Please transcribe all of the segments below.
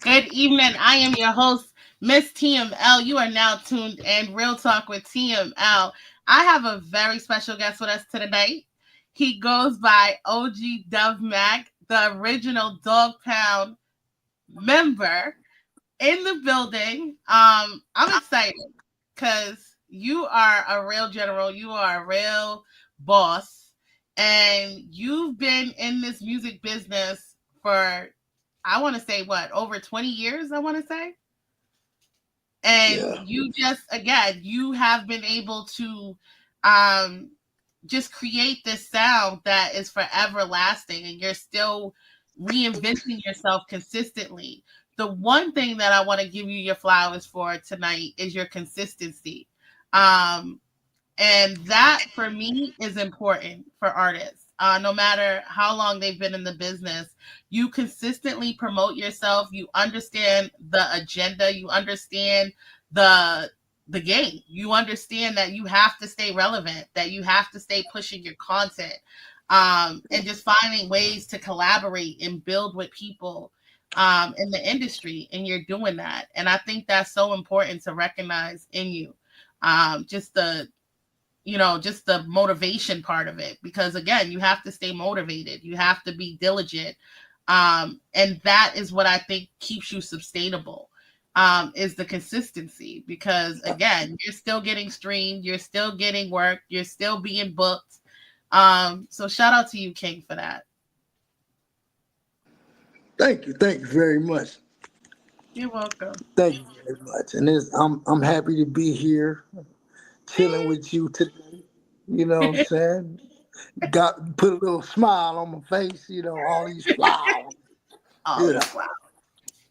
Good evening. I am your host, Miss TML. You are now tuned in Real Talk with TML. I have a very special guest with us tonight. He goes by OG Duv Mac, the original Dog Pound member in the building. I'm excited because you are a real general. You are a real boss, and you've been in this music business for, I want to say, what, over 20 years? I want to say. And Yeah, you just, again, you have been able to um, just create this sound that is forever lasting, and you're still reinventing yourself consistently. The one thing that I want to give you your flowers for tonight is your consistency. Um, and that for me is important for artists. No matter how long they've been in the business, you consistently promote yourself. You understand the agenda. You understand the the game. You understand that you have to stay relevant. That you have to stay pushing your content, and just finding ways to collaborate and build with people in the industry. And you're doing that. And I think that's so important to recognize in you. Just just the motivation part of it, because again, you have to stay motivated, you have to be diligent, and that is what I think keeps you sustainable, is the consistency, because again, you're still getting streamed, you're still getting work, you're still being booked. So shout out to you, King, for that. thank you very much. You're welcome. Thank you very much. And I'm happy to be here, chilling with you today. You know what I'm saying? Got put a little smile on my face. All these flowers. All You know, these flowers.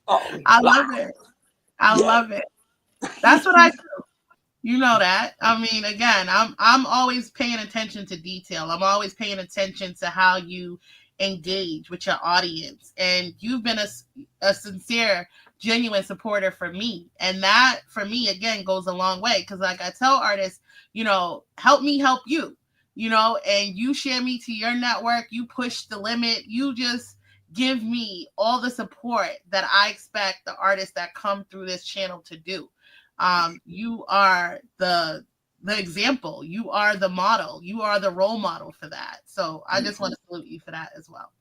all these I love flowers. it. I Yeah. love it. That's what I do. You know that. I mean, again, I'm always paying attention to detail. I'm always paying attention to how you engage with your audience, and you've been a sincere, genuine supporter for me, and that for me again goes a long way, because like I tell artists, help me help you, and you share me to your network. You push the limit. You just give me all the support that I expect the artists that come through this channel to do. You are the example. You are the model. You are the role model for that. So I just want to salute you for that as well.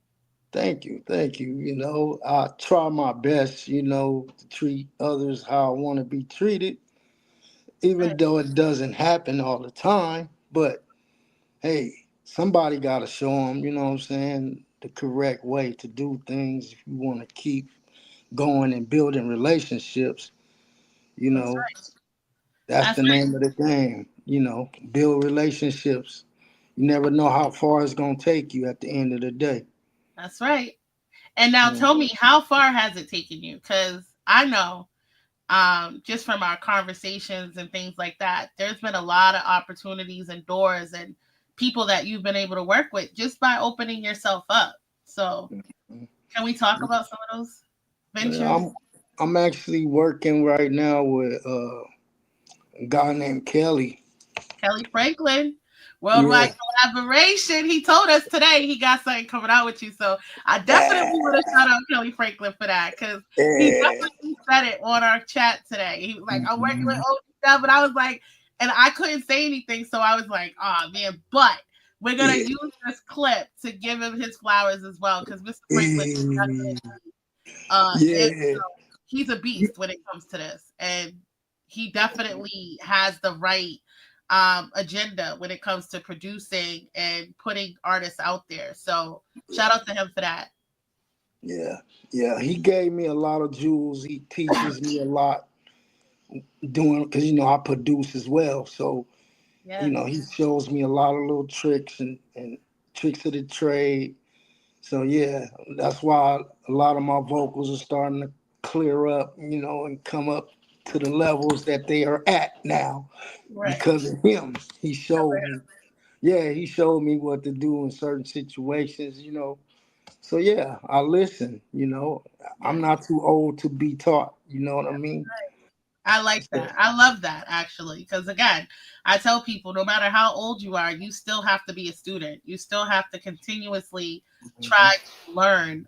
Thank you. Thank you. I try my best, to treat others how I want to be treated, even Right. though it doesn't happen all the time. But hey, somebody got to show them, you know what I'm saying, the correct way to do things if you want to keep going and building relationships. You That's know, right. that's That's the right. name of the game. Build relationships. You never know how far it's going to take you at the end of the day. That's right. And now Yeah. tell me, how far has it taken you? Because I know, just from our conversations and things like that, there's been a lot of opportunities and doors and people that you've been able to work with just by opening yourself up. So can we talk about some of those Yeah, ventures? I'm actually working right now with a guy named Kelly. Kelly Franklin, Yeah. worldwide collaboration. He told us today he got something coming out with you. So I definitely want to shout out Kelly Franklin for that, because he Yeah. definitely said it on our chat today. He was like, I'm working with Mhm. OG stuff. And I was like, and I couldn't say anything. So I was like, oh man, but we're going to Yeah. use this clip to give him his flowers as well, because Mr. Franklin is Yeah. definitely, Yeah. he's a beast when it comes to this. And he definitely has the right agenda when it comes to producing and putting artists out there. So shout out to him for that. Yeah. Yeah. He gave me a lot of jewels. He teaches me a lot doing because I produce as well. So Yes, he shows me a lot of little tricks and tricks of the trade. So yeah, that's why a lot of my vocals are starting to clear up, and come up to the levels that they are at now right. because of him. He showed me. Yeah, he showed me what to do in certain situations. So yeah, I listen. I'm Yes. not too old to be taught. You know what I mean? I like that. I love that actually, because again, I tell people no matter how old you are, you still have to be a student. You still have to continuously Mhm. try to learn,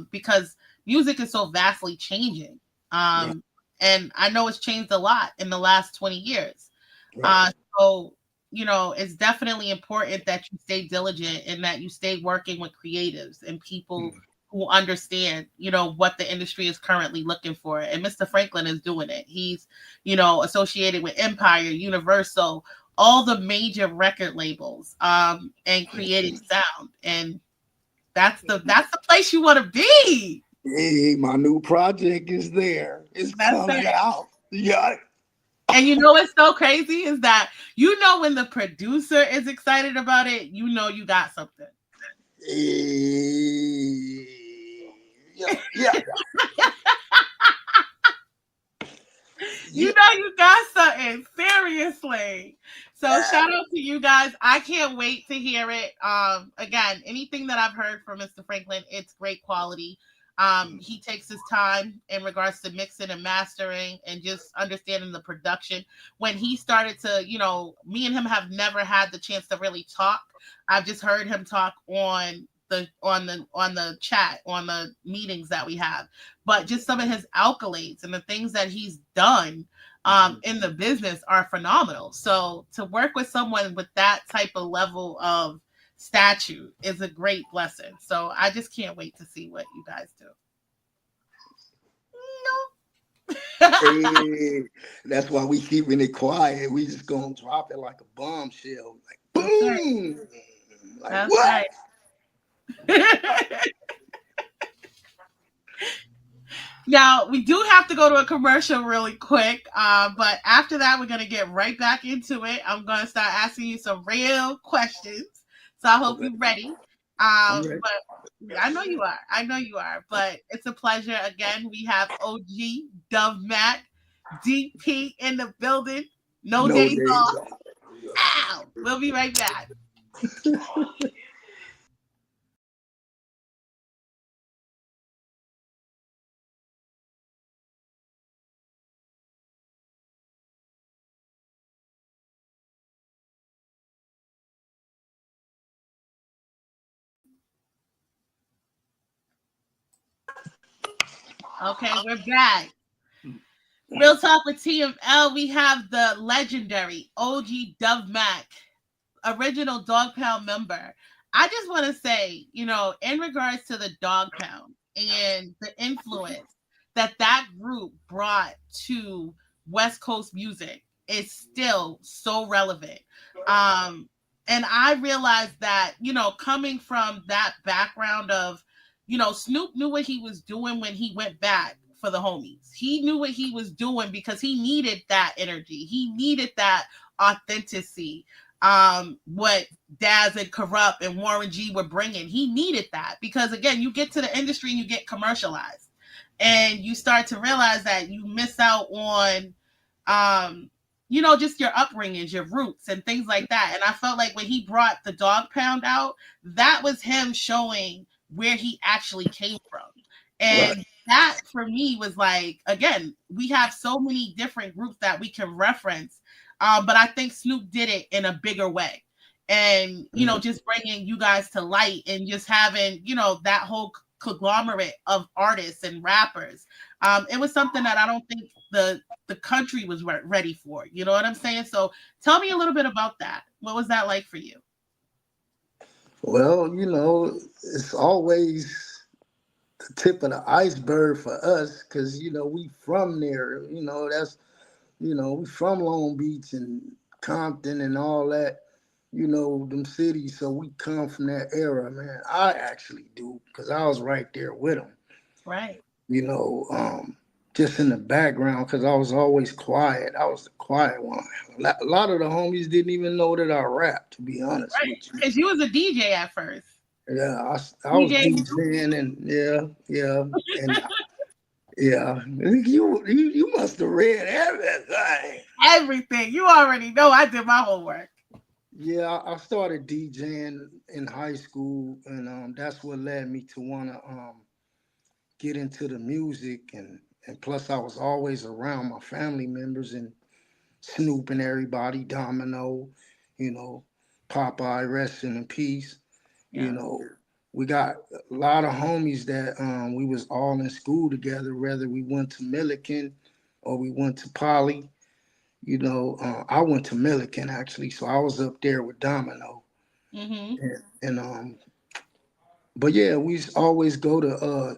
because music is so vastly changing. Right. And I know it's changed a lot in the last 20 years. Right. So, it's definitely important that you stay diligent and that you stay working with creatives and people who understand, what the industry is currently looking for. And Mr. Franklin is doing it. He's, associated with Empire, Universal, all the major record labels, and creating sound. And that's the place you want to be. Hey, my new project is there. It's That's coming right. out. Yeah. And what's so crazy is that when the producer is excited about it, you got something. Yeah. Yeah. Yeah. You got something. Seriously. So Yeah. shout out to you guys. I can't wait to hear it. Again, anything that I've heard from Mr. Franklin, it's great quality. He takes his time in regards to mixing and mastering and just understanding the production. When he started to, me and him have never had the chance to really talk. I've just heard him talk on the chat, on the meetings that we have, but just some of his accolades and the things that he's done in the business are phenomenal. So to work with someone with that type of level of statue is a great blessing. So I just can't wait to see what you guys do. Hey, that's why we keeping it quiet. We just gonna drop it like a bombshell. Like That's right. boom. Like That's what? right. Now, we do have to go to a commercial really quick, but after that, we're going to get right back into it. I'm going to start asking you some real questions. So I hope Okay. you're ready. I'm ready. But I know you are. I know you are. But it's a pleasure. Again, we have OG, Duv Mac, DP in the building. No No days days off. off. Ow! We'll be right back. Okay, we're back. Real Talk with TML. We have the legendary OG Duv Mac, original Dog Pound member. I just want to say, in regards to the Dog Pound and the influence that group brought to West Coast music is still so relevant. Um, and I realized that, coming from that background of, Snoop knew what he was doing when he went back for the homies. He knew what he was doing because he needed that energy. He needed that authenticity, what Daz and Corrupt and Warren G were bringing. He needed that because, again, you get to the industry and you get commercialized, and you start to realize that you miss out on, just your upbringings, your roots, and things like that. And I felt like when he brought the Dog Pound out, that was him showing where he actually came from. Right. And that for me was like, again, we have so many different groups that we can reference, but I think Snoop did it in a bigger way. And, just bringing you guys to light and just having, that whole conglomerate of artists and rappers. It was something that I don't think the country was ready for. You know what I'm saying? So tell me a little bit about that. What was that like for you? Well, it's always the tip of the iceberg for us because we from there. That's we from Long Beach and Compton and all that. Them cities. So we come from that era, man. I actually do because I was right there with them. Right. You know, just in the background because I was always quiet. I was the quiet one. A lot of the homies didn't even know that I rapped. To be honest Right. with you. Because you was a DJ at first. Yeah, I was DJ DJing and yeah, and yeah. You must have read everything. everything. You already know I did my homework. Yeah, I started DJing in high school, and that's what led me to wanna get into the music, and plus I was always around my family members and Snoop and everybody, Domino, you know, Popeye, resting in peace, you Yeah. know. we got a lot of homies that we was all in school together, whether we went to Milliken or we went to Poly. You know, I went to Milliken actually, so I was up there with Domino. Mm-hmm. And but yeah, we used to always go to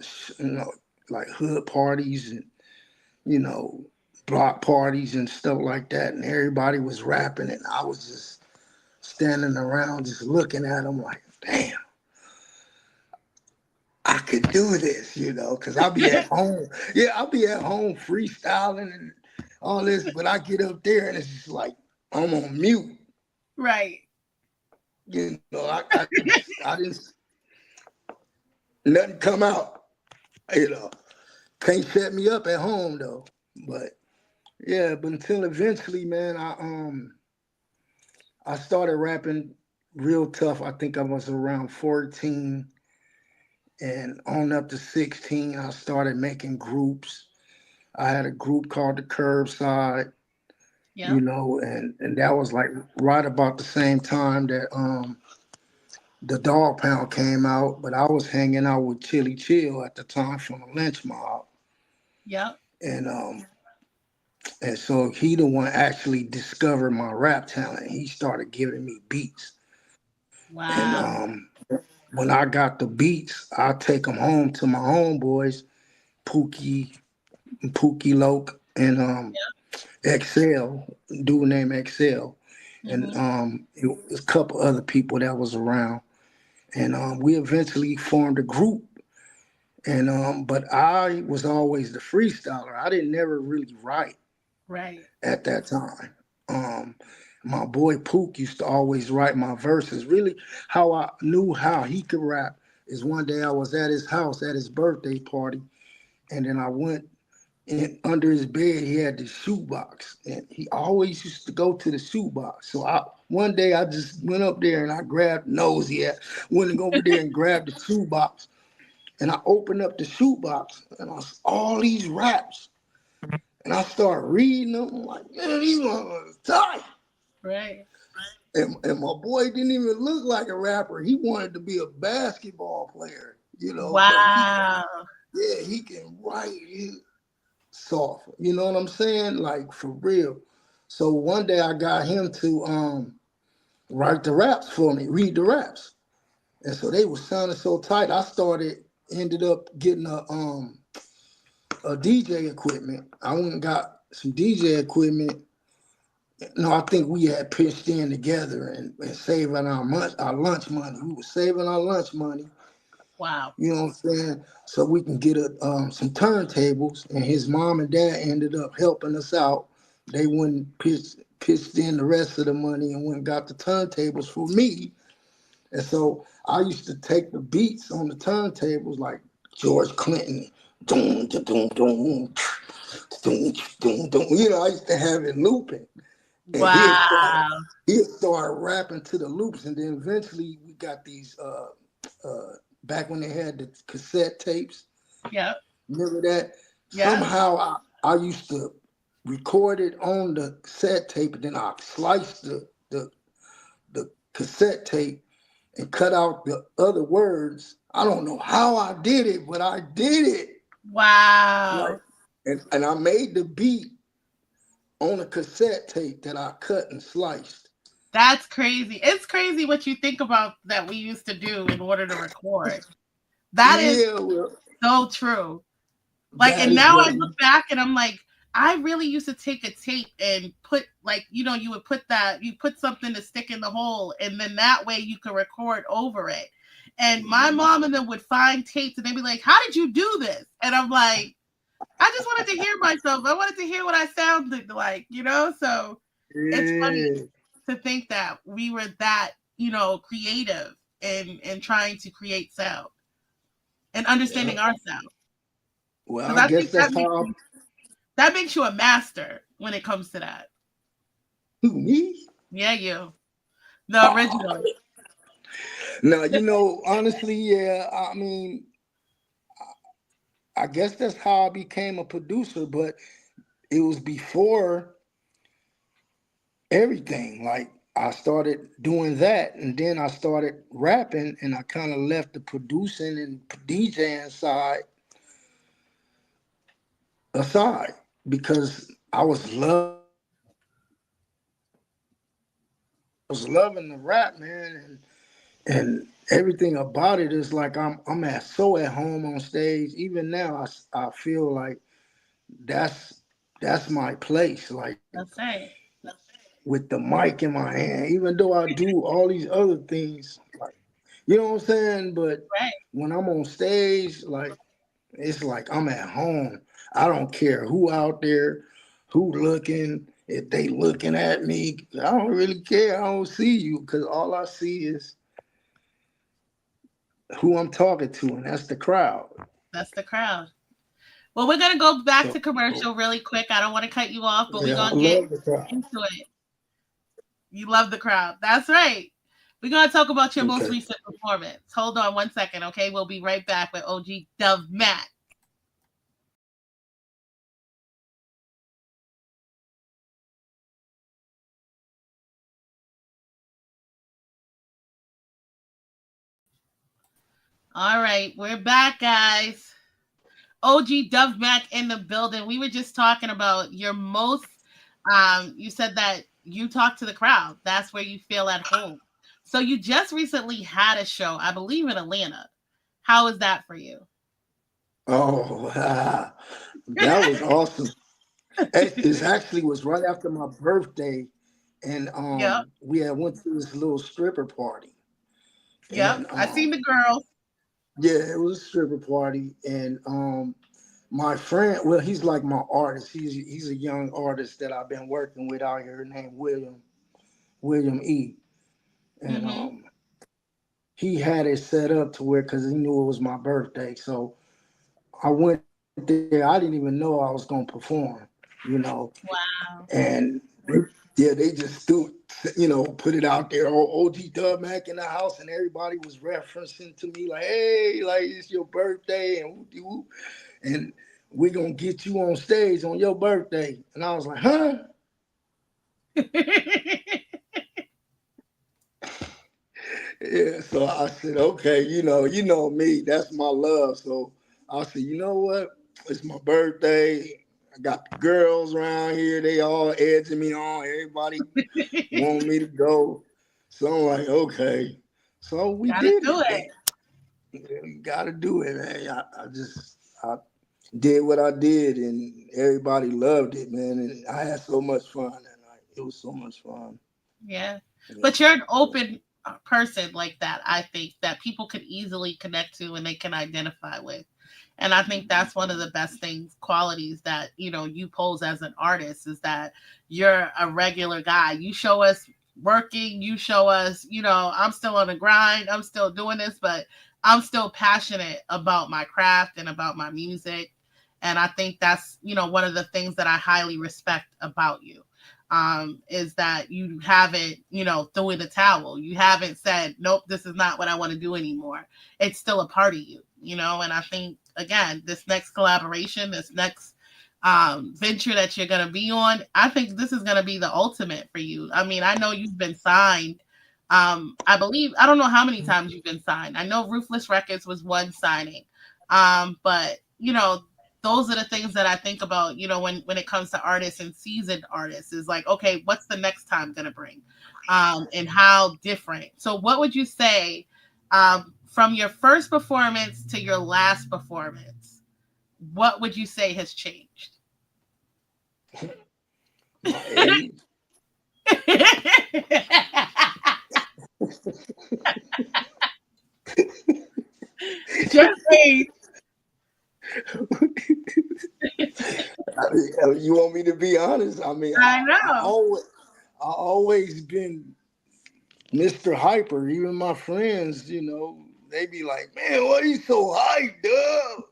like hood parties and you know block parties and stuff like that, and everybody was rapping, and I was just standing around just looking at them like, damn, I could do this, because I'll be at home. Yeah, I'll be at home freestyling and all this, but I get up there and it's just like I'm on mute. Right. I didn't nothing come out. You know, can't set me up at home though. But yeah, but until eventually, man, I started rapping real tough. I think I was around 14 and on up to 16. I started making groups. I had a group called the Curb Cyde, Yep. and that was like right about the same time that the Dog Pound came out. But I was hanging out with Chilly Chill at the time from the Lynch Mob, Yep. and so he the one actually discovered my rap talent. He started giving me beats, and Wow. when I got the beats, I take them home to my homeboys, Pookie, Pookie Loc, and Excel, dude named Excel, and Mm-hmm. it was a couple other people that was around, and we eventually formed a group. And but I was always the freestyler. I didn't never really write Right. at that time. Um, my boy Pook used to always write my verses. Really, how I knew how he could rap is one day I was at his house at his birthday party, and then I went and under his bed he had this shoebox, and he always used to go to the shoebox. So one day I just went up there and I grabbed nosy at went over there and grabbed the shoebox, and I opened up the shoebox and I saw all these raps, and I started reading them. I'm like, man, these motherfuckers tight. Right. And my boy didn't even look like a rapper. He wanted to be a basketball player, but Wow. he can write it soft. You know what I'm saying? Like for real. So one day I got him to write the raps for me, read the raps. And so they were sounding so tight. Ended up getting a DJ equipment. I went and got some DJ equipment. No, I think we had pitched in together and saving our lunch money. We were saving our lunch money. Wow. You know what I'm saying? So we can get some turntables, and his mom and dad ended up helping us out. They wouldn't pitched in the rest of the money and went and got the turntables for me. And so I used to take the beats on the turntables like George Clinton, doom, doom, doom, doom, doom, doom, doom. I used to have it looping, and Wow. he'd start rapping to the loops, and then eventually we got these back when they had the cassette tapes. Yep. Remember that? Yep. Somehow I used to record it on the cassette tape, and then I sliced the cassette tape and cut out the other words. I don't know how I did it, but I did it. Like, Wow. and I made the beat on a cassette tape that I cut and sliced. That's crazy. It's crazy what you think about that we used to do in order to record. That is Yeah, well, so true. Like, that and is now what I look back and I'm like, I really used to take a tape and put like, you would you put something to stick in the hole, and then that way you could record over it. And my mom and them would find tapes and they'd be like, how did you do this? And I'm like, I just wanted to hear myself. I wanted to hear what I sounded like, So it's funny yeah. to think that we were that, creative and trying to create sound and Yeah. understanding our sound. Well, Because I I guess think that's how that makes you a master when it comes to that. who me? Yeah, you. The Oh. original. Now, honestly, yeah, I mean, I guess that's how I became a producer, but it was before everything. Like I started doing that, and then I started rapping, and I kind of left the producing and DJing side aside because I was loving the rap, man, and everything about it is like I'm at home on stage. Even now, I feel like that's that's my place. Like That's right. with the mic in my hand, even though I do all these other things, like you know what I'm saying. But Right. when I'm on stage, like it's like I'm at home. I don't care who out there, who looking. If they looking at me, I don't really care. I don't see you because all I see is who I'm talking to, and that's the crowd. That's the crowd. Well, we're gonna go back to So commercial really quick. I don't want to cut you off, but we're yeah, I gonna get love the crowd. into it. You love the crowd. That's right. We're gonna talk about your most Okay. recent performance. Hold on one second, okay? We'll be right back with OG Duv Mac. All right, we're back, guys. OG Duv Mac in the building. We were just talking about your most. You said that you talk to the crowd. That's where you feel at home. So you just recently had a show, I believe, in Atlanta. How was that for you? Oh, that was awesome. It actually was right after my birthday, and Yep, we had went to this little stripper party, yep. and I seen the girls. yeah, it was a stripper party, and my friend, well, he's like my artist. He's a young artist that I've been working with out here named William E. And Mm-hmm. he had it set up to where because he knew it was my birthday. So I went there. I didn't even know I was gonna perform, you know. Wow. And yeah, they just put it out there. Oh, OG Duv Mac in the house, and everybody was referencing to me like, "Hey, like it's your birthday," and whoop-de-whoop, and we're gonna get you on stage on your birthday. And I was like, "Huh?" Yeah, so I said, okay, you know me, that's my love. So I said, you know what? It's my birthday. I got the girls around here. They all edging me on. Everybody want me to go. So I'm like, okay. So we Gotta did do it. it. You gotta do it, man. I did what I did, and everybody loved it, man. And I had so much fun that night. It was so much fun. Yeah. Yeah. But you're an open person like that, I think, that people could easily connect to and they can identify with. And I think that's one of the best things, qualities that, you pose as an artist is that you're a regular guy. You show us working, you show us, I'm still on the grind, I'm still doing this, but I'm still passionate about my craft and about my music. And I think that's, one of the things that I highly respect about you, is that you haven't, threw in the towel. You haven't said, nope, this is not what I want to do anymore. It's still a part of you, and I think, again, this next collaboration, this next venture that you're going to be on, I think this is going to be the ultimate for you. I mean, I know you've been signed. I believe, I don't know how many times you've been signed. I know Ruthless Records was one signing. But, those are the things that I think about, when it comes to artists and seasoned artists is like, okay, what's the next time going to bring? And how different. So what would you say, from your first performance to your last performance, what would you say has changed? My age. Just age. You want me to be honest? I mean, I know. I always been Mr. Hyper. Even my friends, they be like, "Man, why you so hyped up?"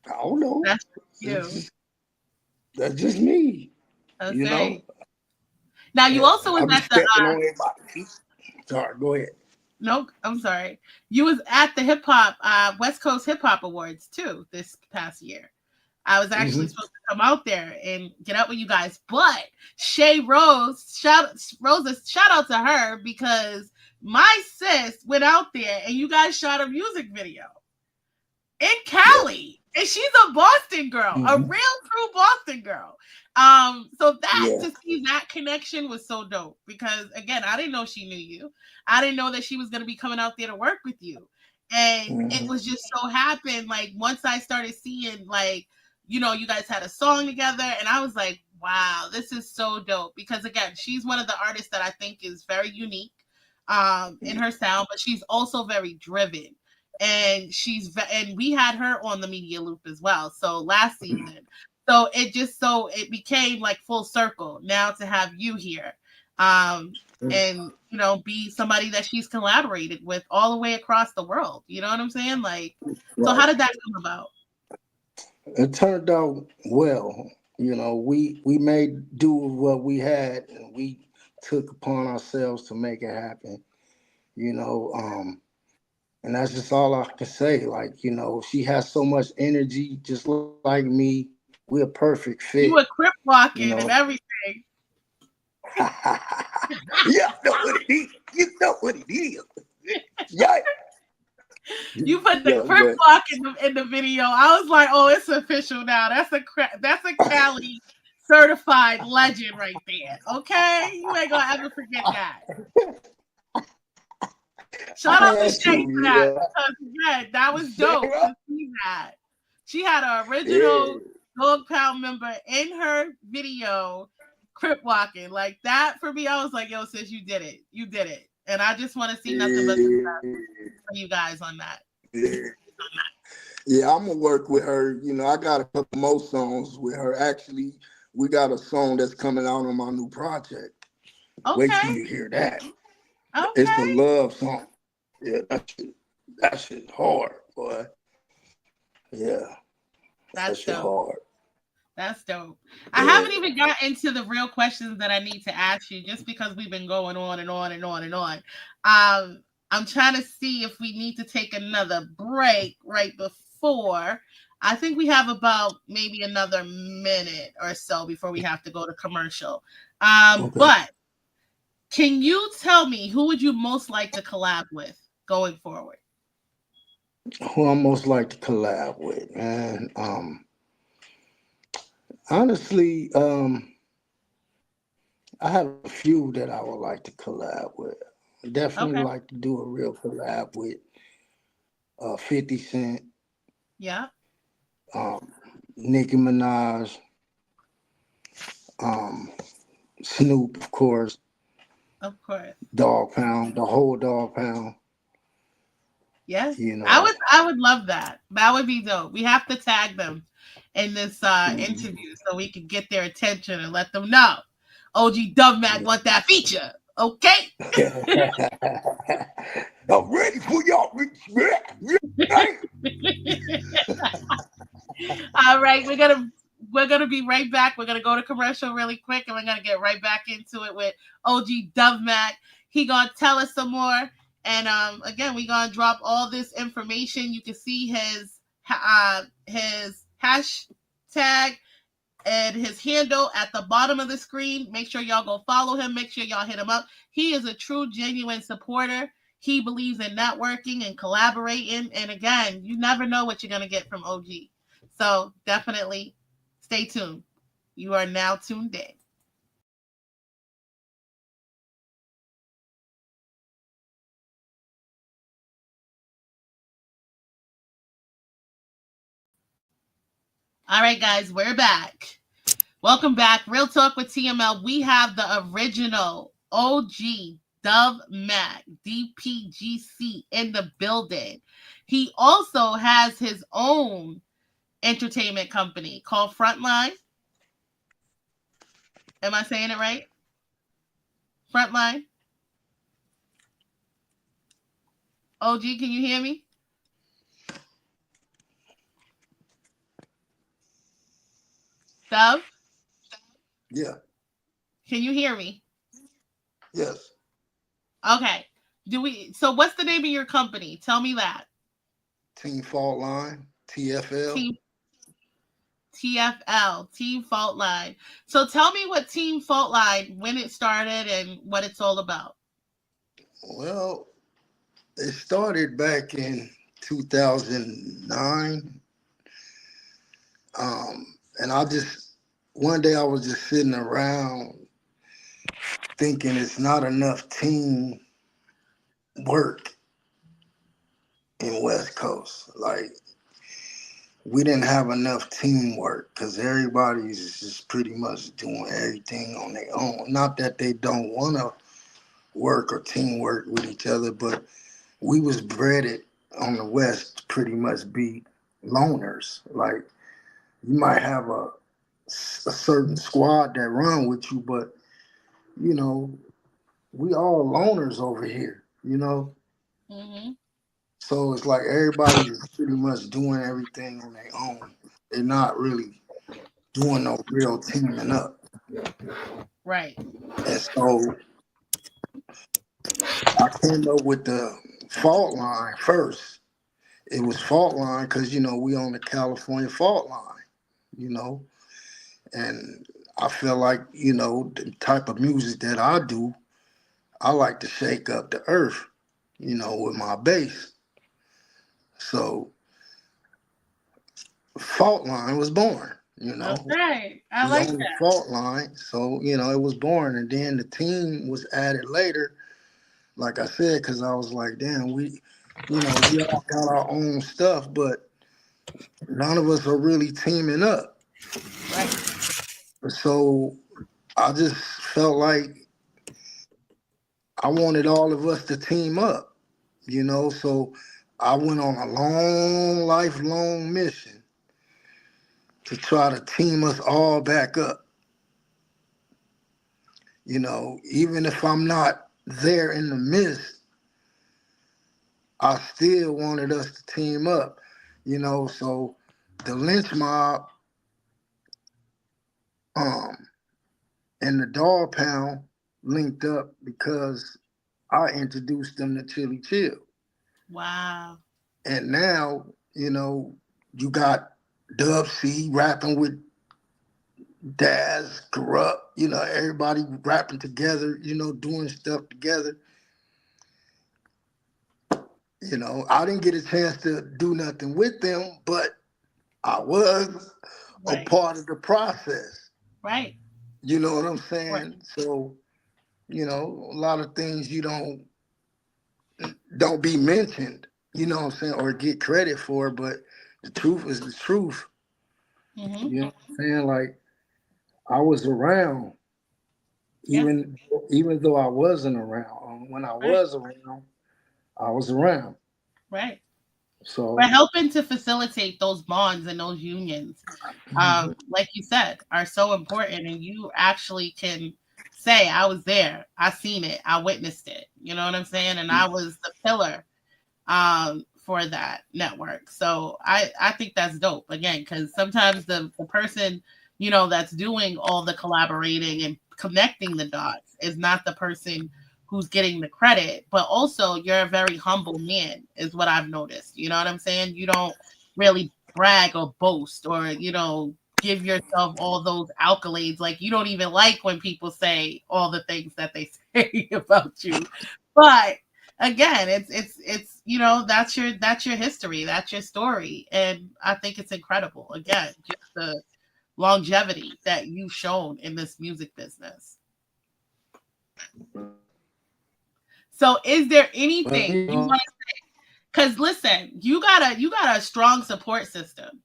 I don't know. That's It's you. just that's just me. You know, Okay. Now you yeah, also was I be at the stepping on everybody's feet. Sorry, go ahead. no, I'm sorry. You was at the hip hop West Coast Hip Hop Awards too this past year. I was actually supposed to come out there and get up with you guys, but Shay Rose, shout out to her because my sis went out there and you guys shot a music video in Cali. And she's a Boston girl, a real true Boston girl. So that to see that connection was so dope because again, I didn't know she knew you. I didn't know that she was gonna be coming out there to work with you. And it was just so happened, like once I started seeing like, you know, you guys had a song together, and I was like, wow, this is so dope. Because again, she's one of the artists that I think is very unique in her sound, but she's also very driven. And and we had her on the media loop as well. So last season. So it became like full circle now to have you here. And you know, be somebody that she's collaborated with all the way across the world. You know what I'm saying? Like, so how did that come about? It turned out well. You know, we made do with what we had, and we took upon ourselves to make it happen. You know, and that's just all I can say. Like, you know, she has so much energy, just like me. We're a perfect fit. You were crip walking, you know? And everything. You know what it is. You know what it is. Yeah. You put the crip walk in the video. I was like, oh, it's official now. That's a Cali certified legend right there. Okay, you ain't gonna ever forget that. Shout out to Shay for that because again, that was dope to see that. She had an original Dog Pound member in her video, crip walking like that. For me, I was like, yo, sis, you did it, and I just want to see nothing but for you guys on that. Yeah, I'm gonna work with her. You know, I got a couple more songs with her. Actually, we got a song that's coming out on my new project. Okay. Wait till you hear that. Okay. It's a love song. Yeah, that shit hard, boy. Yeah. That's that dope. Hard. That's dope. I haven't even got into the real questions that I need to ask you just because we've been going on and on and on and on. I'm trying to see if we need to take another break right before. I think we have about maybe another minute or so before we have to go to commercial. But can you tell me who would you most like to collab with going forward? Who I most like to collab with, man. Honestly, I have a few that I would like to collab with. Definitely like to do a real collab with 50 Cent. Yeah. Nicki Minaj. Snoop, of course. Of course. Dog Pound, the whole Dog Pound. Yes. You know. I would love that. That would be dope. We have to tag them in this interview so we can get their attention and let them know. OG Duv Mac want that feature. Okay. I'm ready for y'all. All right, we're gonna be right back. We're gonna go to commercial really quick, and we're gonna get right back into it with OG Duv Mac. He gonna tell us some more, and again, we gonna drop all this information. You can see his hashtag and his handle at the bottom of the screen. Make sure y'all go follow him. Make sure y'all hit him up. He is a true, genuine supporter. He believes in networking and collaborating. And again, you never know what you're going to get from OG. So definitely stay tuned. You are now tuned in. All right, guys, we're back. Welcome back. Real Talk with TML. We have the original OG Duv Mac, DPGC, in the building. He also has his own entertainment company called Frontline. Am I saying it right? Frontline? OG, can you hear me? Duv? Yeah. Can you hear me? Yes. Okay. So what's the name of your company? Tell me that. Team Fault Line, TFL. TFL, Team Fault Line. So tell me what Team Fault Line, when it started and what it's all about. Well, it started back in 2009. And one day I was just sitting around thinking it's not enough team work in West Coast. Like, we didn't have enough teamwork because everybody's just pretty much doing everything on their own. Not that they don't want to work or teamwork with each other, but we was bred on the West to pretty much be loners. Like, you might have a certain squad that run with you, but you know, we all loners over here, you know. Mm-hmm. So it's like everybody is pretty much doing everything on their own. They're not really doing no real teaming up. Right. And so I came up with the fault line first. It was fault line because, you know, we on the California fault line, you know. And I feel like, you know, the type of music that I do, I like to shake up the earth, you know, with my bass. So fault line was born, you know. Okay. I We like on the that. fault line. So, you know, it was born. And then the team was added later, like I said, because I was like, damn, we all got our own stuff, but none of us are really teaming up. Right. So I just felt like I wanted all of us to team up, you know. So I went on a lifelong mission to try to team us all back up. You know, even if I'm not there in the midst, I still wanted us to team up, you know. So the Lynch Mob um, and the Dog Pound linked up because I introduced them to Chilly Chill. Wow. And now, you know, you got Dub C rapping with Daz, Corrupt, you know, everybody rapping together, you know, doing stuff together. You know, I didn't get a chance to do nothing with them, but I was a Right. part of the process. Right. You know what I'm Right. saying? So, you know, a lot of things you don't be mentioned, you know what I'm saying, or get credit for, but the truth is the truth. Mm-hmm. You know what I'm saying? Like, I was around, Yeah. even though I wasn't around. When I Right. was around, I was around. Right. We're So, helping to facilitate those bonds and those unions, mhm. like you said, are so important. And you actually can say, I was there, I seen it, I witnessed it. You know what I'm saying? And I was the pillar for that network. So I think that's dope again, because sometimes the person, you know, that's doing all the collaborating and connecting the dots is not the person who's getting the credit, but also you're a very humble man is what I've noticed. You know what I'm saying? You don't really brag or boast or, you know, give yourself all those accolades. Like, you don't even like when people say all the things that they say about you. But again, it's you know, that's your history, that's your story, and I think it's incredible. Again, just the longevity that you've shown in this music business. So is there But anything you you know, want to, because listen, you got a strong support system.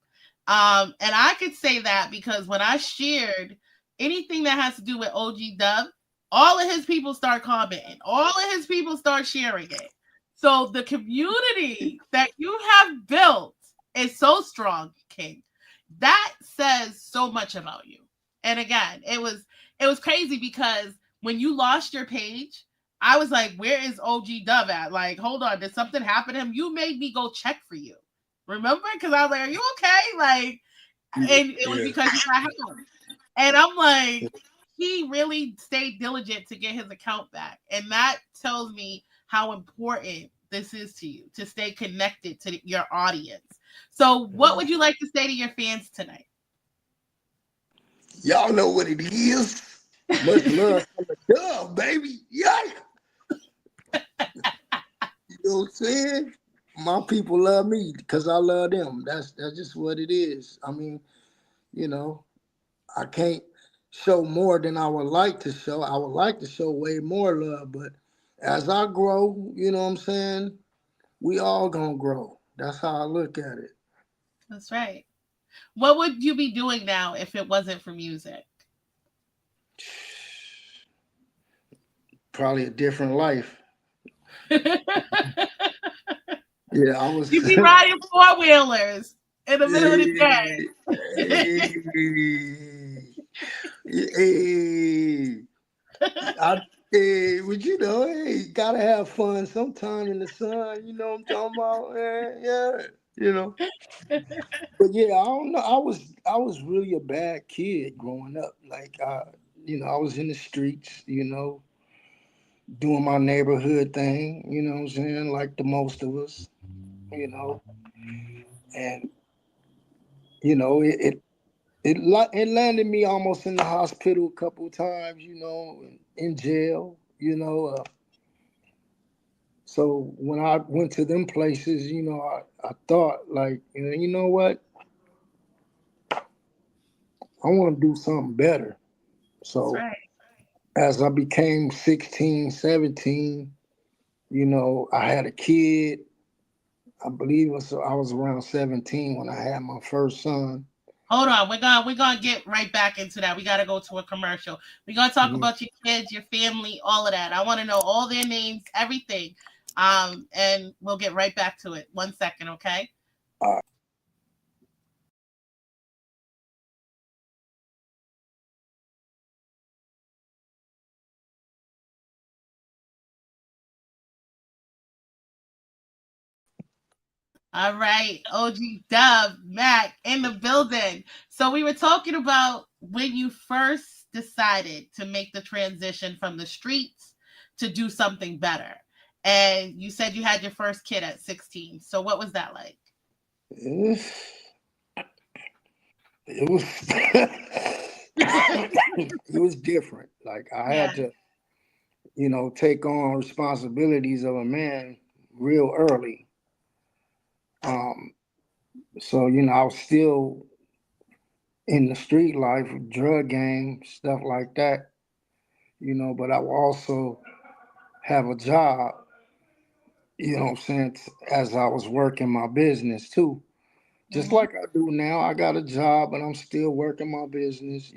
And I could say that because when I shared anything that has to do with OG Dub, all of his people start commenting, all of his people start sharing it. So the community that you have built is so strong, King. That says so much about you. And again, it was crazy because when you lost your page, I was like, where is OG Dub at? Like, hold on, did something happen to him? You made me go check for you. Remember? Because I was like, are you okay? Like, and it was Yeah. because you got help. And I'm like, he really stayed diligent to get his account back. And that tells me how important this is to you to stay connected to your audience. So, what would you like to say to your fans tonight? Y'all know what it is. Much love from the Duv, baby. Yeah. You know what I'm saying? My people love me because I love them. That's just what it is. I mean, you know, I can't show more than I would like to show. I would like to show way more love, but as I grow, you know what I'm saying? We all gonna grow. That's how I look at it. That's right. What would you be doing now if it wasn't for music? Probably a different life. You'd Yeah, I was. be riding four wheelers in the middle of the Hey, day. hey, I, hey, but you know, hey, gotta have fun sometime in the sun. You know what I'm talking about? Yeah, you know. But yeah, I don't know. I was really a bad kid growing up. Like I was in the streets. Doing my neighborhood thing. You know what I'm saying? Like the most of us. You know, and it landed me almost in the hospital a couple of times. In jail. So when I went to them places, I thought like, you know what? I want to do something better. That's So right. as I became 16, 17, I had a kid. I believe I was around 17 when I had my first son. Hold on, we're gonna get right back into that. We gotta go to a commercial. We're gonna talk Mhm. about your kids, your family, all of that. I want to know all their names, everything. And we'll get right back to it. 1 second, okay? All right, OG Duv Mac in the building. So we were talking about when you first decided to make the transition from the streets to do something better. And you said you had your first kid at 16. So what was that like? it, it was it was different. Like I Yeah. had to, take on responsibilities of a man real early. Um, so I was still in the street life, drug game, stuff like that. But I would also have a job. What I'm saying, as I was working my business too. Just Hmm. like I do now, I got a job, but I'm still working my business.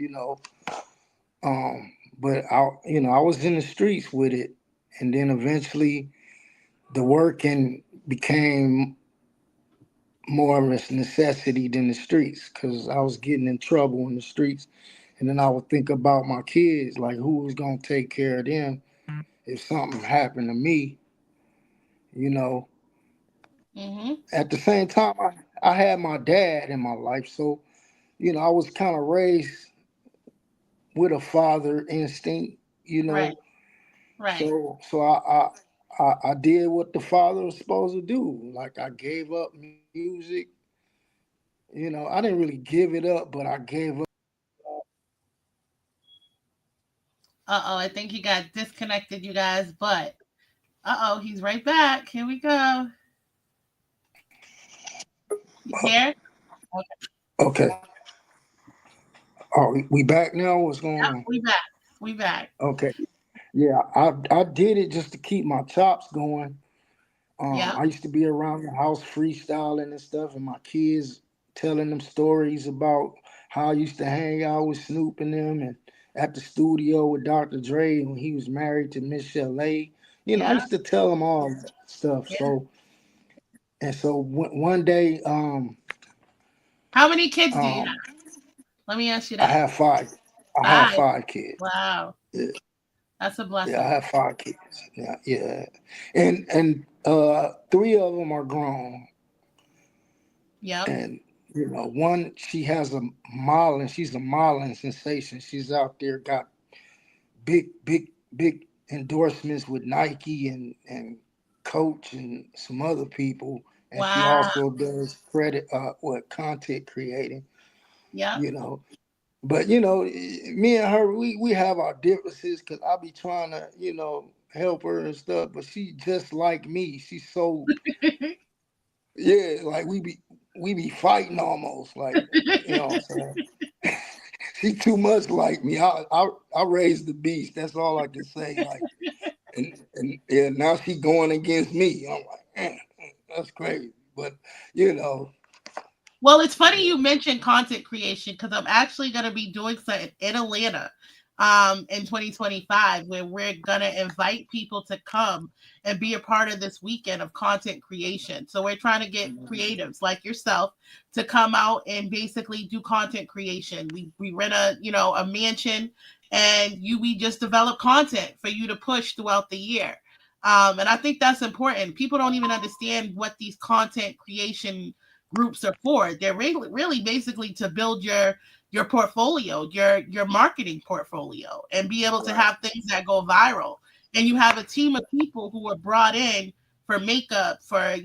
But I was in the streets with it, and then eventually the working became more of a necessity than the streets because I was getting in trouble in the streets. And then I would think about my kids, like who was gonna take care of them if something happened to me. You know. Hmm. At the same time, I had my dad in my life, so I was kind of raised with a father instinct. You Right. know, Right. so I did what the father was supposed to do. Like I gave up music. I didn't really give it up, but I gave up. Uh-oh, I think he got disconnected, you guys, but uh-oh, he's right back. Here we go. You here? Okay. Okay. Oh, we back now. What's going Yep, on? we back. We back. Okay. Yeah, I did it just to keep my chops going. Yep. I used to be around the house freestyling and stuff, and my kids telling them stories about how I used to hang out with Snoop and them, and at the studio with Dr. Dre when he was married to Miss Chalet. I Yeah. used to tell them all that stuff. Yeah. So one day, How many kids do you have? um, Let me ask you I that. have five. I have 5. 5 kids. Wow. Yeah, That's a yeah, I blessing. have 5 kids. Yeah, yeah, and 3 of them are grown. Yep. And one, she has a modeling. She's a modeling sensation. She's out there, got big endorsements with Nike and Coach and some other people. And she Wow. also does credit what content creating. Yep. You know, But me and her, we have our differences because I be trying to help her and stuff, but she just like me. She's so yeah, like we be fighting almost like what I'm saying. She too much like me. I raised the beast. That's all I can say. Like and yeah, now she going against me. I'm like, that's crazy. But you know, Well, it's funny you mentioned content creation because I'm actually going to be doing something in Atlanta in 2025 where we're going to invite people to come and be a part of this weekend of content creation. So we're trying to get creatives like yourself to come out and basically do content creation. We rent a mansion and we just develop content for you to push throughout the year. And I think that's important. People don't even understand what these content creation groups are for. They're really basically to build your portfolio, your marketing portfolio, and be able to right, have things that go viral. And you have a team of people who are brought in for makeup, for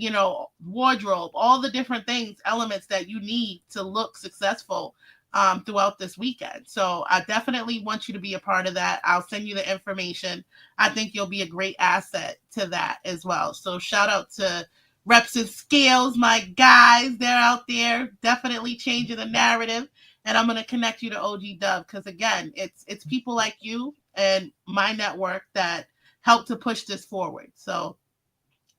wardrobe, all the different things, elements that you need to look successful throughout this weekend. So I definitely want you to be a part of that. I'll send you the information. I think you'll be a great asset to that as well. So shout out to Reps and Scales, my guys. They're out there definitely changing the narrative. And I'm going to connect you to OG Dub because, again, it's people like you and my network that help to push this forward. So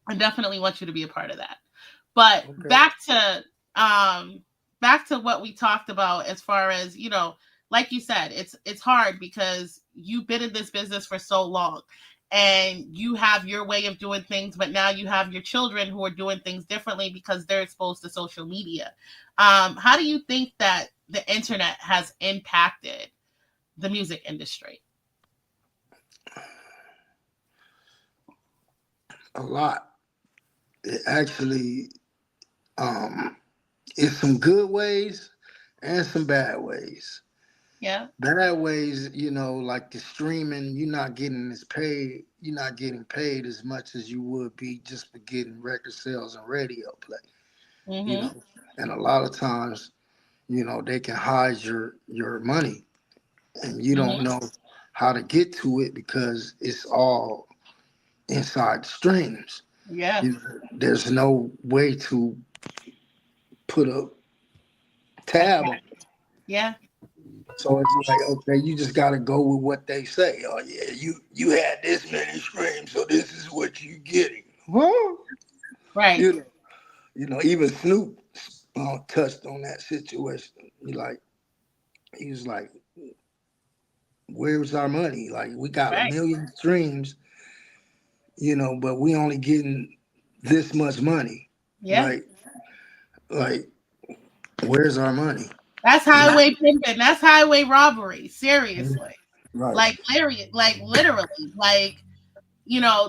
I definitely want you to be a part of that. But okay. back to what we talked about as far as, like you said, it's hard because you've been in this business for so long and you have your way of doing things, but now you have your children who are doing things differently because they're exposed to social media. How do you think that the internet has impacted the music industry? A lot. It actually, um, it's some good ways and some bad ways. Yeah. Bad ways, like the streaming, you're not getting paid as much as you would be just for getting record sales and radio play. You Mm-hmm. know, and a lot of times, they can hide your money, and you don't Mm-hmm. know how to get to it because it's all inside the streams. Yeah. There's no way to put a I tab on. got Yeah. So it's like, okay, you just got to go with what they say. Oh yeah, you had this many streams, so this is what you getting. Huh? Right. You know, even Snoop touched on that situation. He was like, "Where's our money? Like, we got a Right. million streams, but we only getting this much money. Yeah. Like, like, where's our money?" That's And highway pimping. That's highway robbery. Seriously. right, Like literally,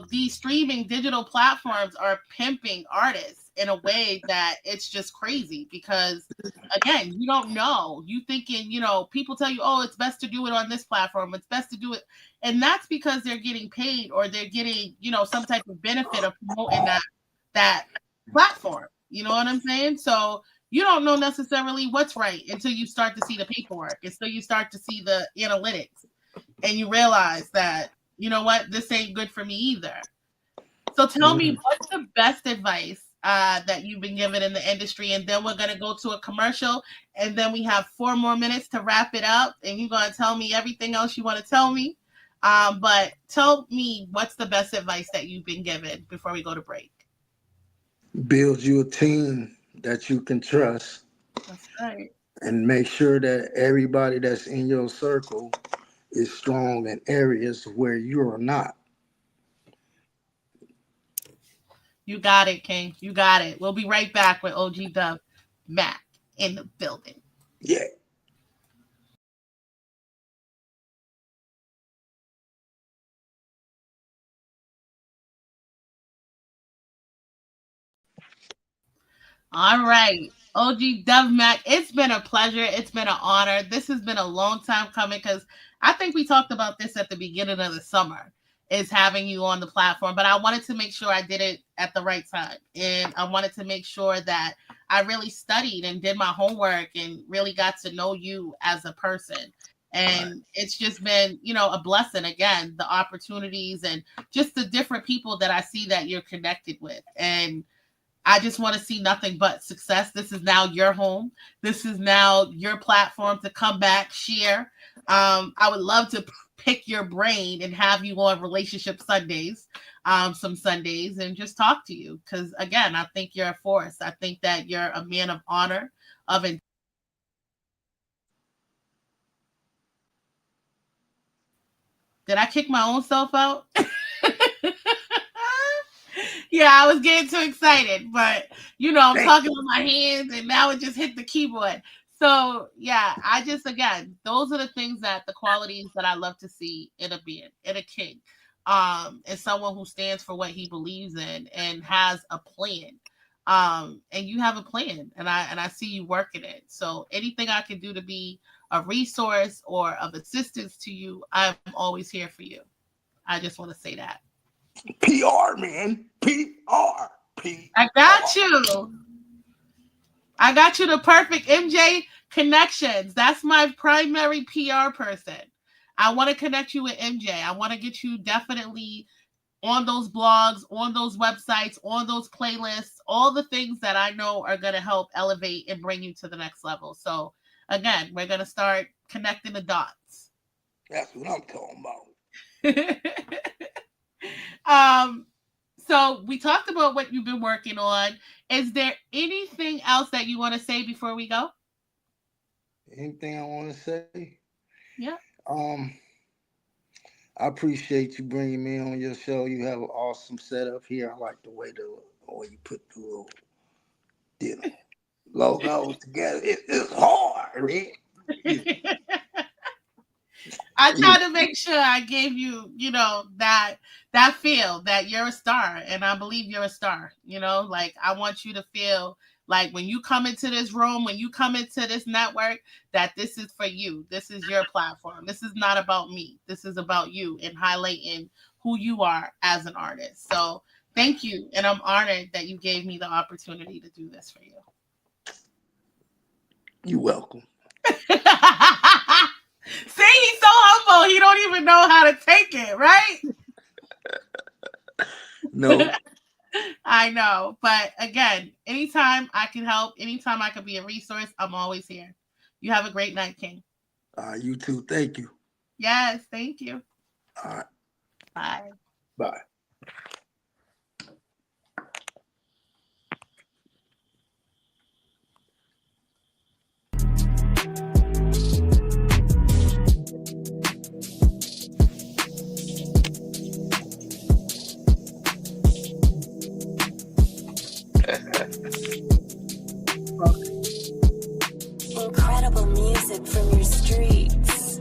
these streaming digital platforms are pimping artists in a way that it's just crazy because again, you don't know. You thinking, people tell you, oh, it's best to do it on this platform. It's best to do it. And that's because they're getting paid or they're getting, some type of benefit of promoting that platform. You know what I'm saying? So you don't know necessarily what's right until you start to see the paperwork, until you start to see the analytics, and you realize that, this ain't good for me either. So tell me, what's the best advice that you've been given in the industry? And then we're going to go to a commercial, and then we have 4 more minutes to wrap it up, and you're going to tell me everything else you want to tell me. But tell me, what's the best advice that you've been given before we go to break? build you a team that you can trust, That's right. and make sure that everybody that's in your circle is strong in areas where you are not. You got it, King. You got it. We'll be right back with OG Duv Mac in the building. Yeah. All right. OG Duv Mac, it's been a pleasure. It's been an honor. This has been a long time coming because I think we talked about this at the beginning of the summer. is having you on the platform, but I wanted to make sure I did it at the right time. And I wanted to make sure that I really studied and did my homework and really got to know you as a person. And it's just been, you know, a blessing. Again, the opportunities and just the different people that I see that you're connected with. And I just want to see nothing but success. This is now your home. This is now your platform to come back, share. I would love to pick your brain and have you on Relationship Sundays, some Sundays, and just talk to you. Because again, I think you're a force. I think that you're a man of honor, of integrity. Did I kick my own self out? Yeah, I was getting too excited, but you know, I'm talking with my hands and now it just hit the keyboard. So yeah, I just, again, those are the things, that the qualities that I love to see in a man, in a king, and someone who stands for what he believes in and has a plan. And you have a plan, and I see you working it. So anything I can do to be a resource or of assistance to you, I'm always here for you. I just want to say that. PR, man. PR. I got you. I got you the perfect MJ connections. That's my primary PR person. I want to connect you with MJ. I want to get you definitely on those blogs, on those websites, on those playlists, all the things that I know are going to help elevate and bring you to the next level. So again, we're going to start connecting the dots. That's what I'm talking about. So we talked about what you've been working on. Is there anything else that you want to say before we go? Anything I want to say? Yeah. I appreciate you bringing me on your show. You have an awesome setup here. I like the way you put the little, you know, logos together. It's hard, man. Yeah. I tried to make sure I gave you, you know, that feel that you're a star, and I believe you're a star. You know, like, I want you to feel like when you come into this room, when you come into this network, that this is for you. This is your platform. This is not about me. This is about you and highlighting who you are as an artist. So thank you, and I'm honored that you gave me the opportunity to do this for you. You're welcome. See, he's so humble. He don't even know how to take it, right? No. I know. But again, anytime I can help, anytime I can be a resource, I'm always here. You have a great night, King. You too. Thank you. Yes, thank you. All right. Bye. Bye. Incredible music from your streets.